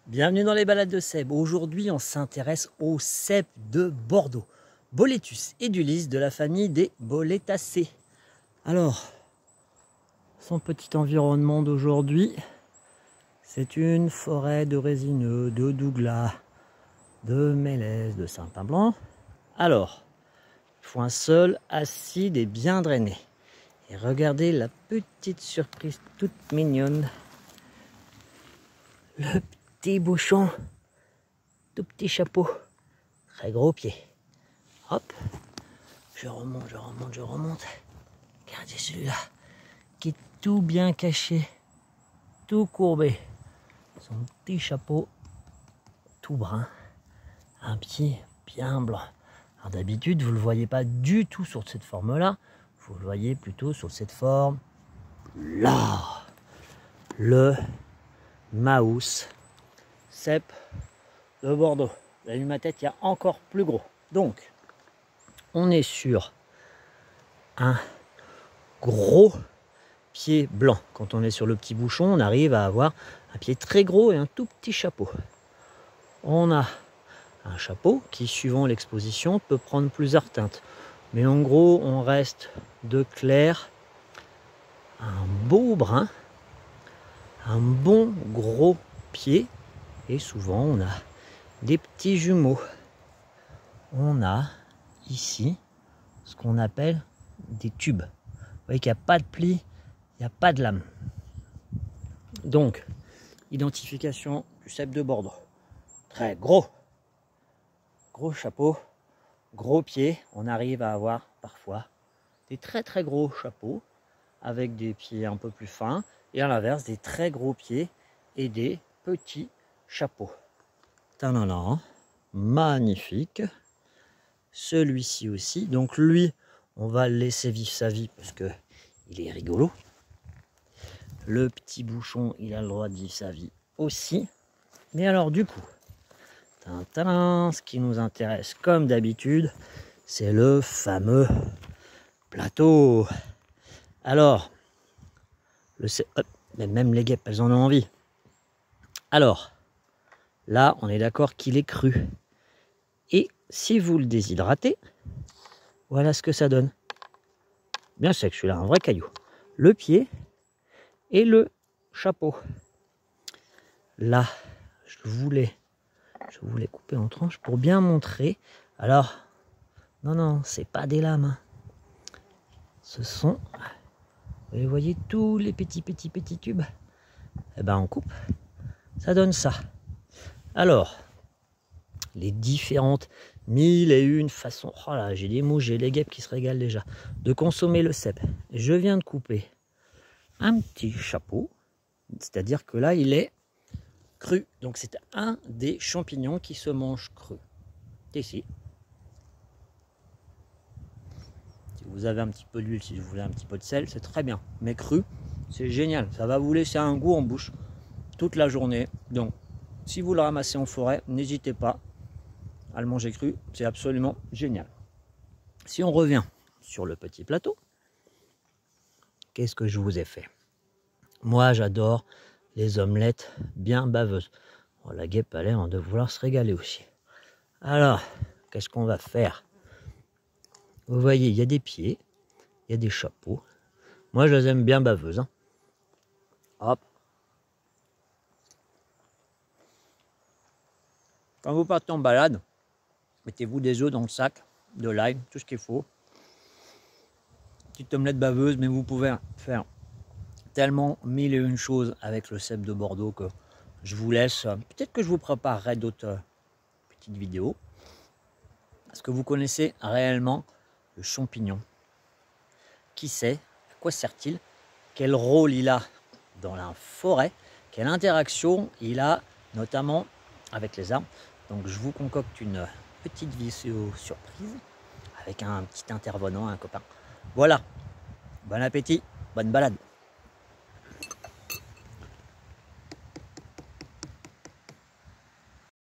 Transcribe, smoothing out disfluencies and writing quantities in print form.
Bienvenue dans les balades de Seb. Aujourd'hui, on s'intéresse au cèpe de Bordeaux, Boletus edulis de la famille des Boletacées. Alors, son petit environnement d'aujourd'hui, c'est une forêt de résineux, de douglas, de mélèzes, de sapin blanc. Alors, il faut un sol acide et bien drainé. Et regardez la petite surprise toute mignonne. Le petit bouchon, tout petit chapeau, très gros pied. Hop, je remonte. Regardez celui-là, qui est tout bien caché, tout courbé. Son petit chapeau, tout brun, un pied bien blanc. Alors d'habitude, vous ne le voyez pas du tout sur cette forme-là, vous le voyez plutôt sur cette forme-là. Le Maus cèpe de Bordeaux. Vous avez vu ma tête, il y a encore plus gros. Donc, on est sur un gros pied blanc. Quand on est sur le petit bouchon, on arrive à avoir un pied très gros et un tout petit chapeau. On a un chapeau qui, suivant l'exposition, peut prendre plusieurs teintes. Mais en gros, on reste de clair, un beau brun, un bon gros pied, et souvent on a des petits jumeaux. On a ici ce qu'on appelle des tubes. Vous voyez qu'il n'y a pas de pli, il n'y a pas de lame. Donc, identification du cèpe de Bordeaux. Très gros chapeau, gros pied. On arrive à avoir parfois des très gros chapeaux avec des pieds un peu plus fins, et à l'inverse des très gros pieds et des petits chapeaux. Tadadam, magnifique. Celui-ci aussi. Donc lui, on va le laisser vivre sa vie parce que il est rigolo. Le petit bouchon, il a le droit de vivre sa vie aussi. Mais alors du coup, ce qui nous intéresse comme d'habitude, c'est le fameux plateau. Alors, même les guêpes, elles en ont envie. Alors, là, on est d'accord qu'il est cru. Et si vous le déshydratez, voilà ce que ça donne. Bien sec, celui-là, un vrai caillou. Le pied et le chapeau. Là, je voulais couper en tranches pour bien montrer. Alors, non, c'est pas des lames. Hein. Ce sont... Vous voyez tous les petits tubes. Eh ben on coupe, ça donne ça. Alors, les différentes 1001 façons, oh là, j'ai des mouches, j'ai les guêpes qui se régalent déjà, de consommer le cèpe. Je viens de couper un petit chapeau, c'est-à-dire que là il est cru. Donc c'est un des champignons qui se mange cru. Ici. Si vous avez un petit peu d'huile, si vous voulez un petit peu de sel, c'est très bien. Mais cru, c'est génial. Ça va vous laisser un goût en bouche toute la journée. Donc, si vous le ramassez en forêt, n'hésitez pas à le manger cru. C'est absolument génial. Si on revient sur le petit plateau, qu'est-ce que je vous ai fait? Moi, j'adore les omelettes bien baveuses. Bon, la guêpe a l'air de vouloir se régaler aussi. Alors, qu'est-ce qu'on va faire? Vous voyez, il y a des pieds, il y a des chapeaux. Moi, je les aime bien baveuses. Hein. Hop. Quand vous partez en balade, mettez-vous des œufs dans le sac, de l'ail, tout ce qu'il faut. Petite omelette baveuse, mais vous pouvez faire tellement 1001 choses avec le cèpe de Bordeaux que je vous laisse. Peut-être que je vous préparerai d'autres petites vidéos. Est-ce que vous connaissez réellement le champignon? Qui sait? À quoi sert-il? Quel rôle il a dans la forêt? Quelle interaction il a notamment avec les arbres? Donc je vous concocte une petite vidéo surprise avec un petit intervenant, un copain. Voilà, bon appétit, bonne balade.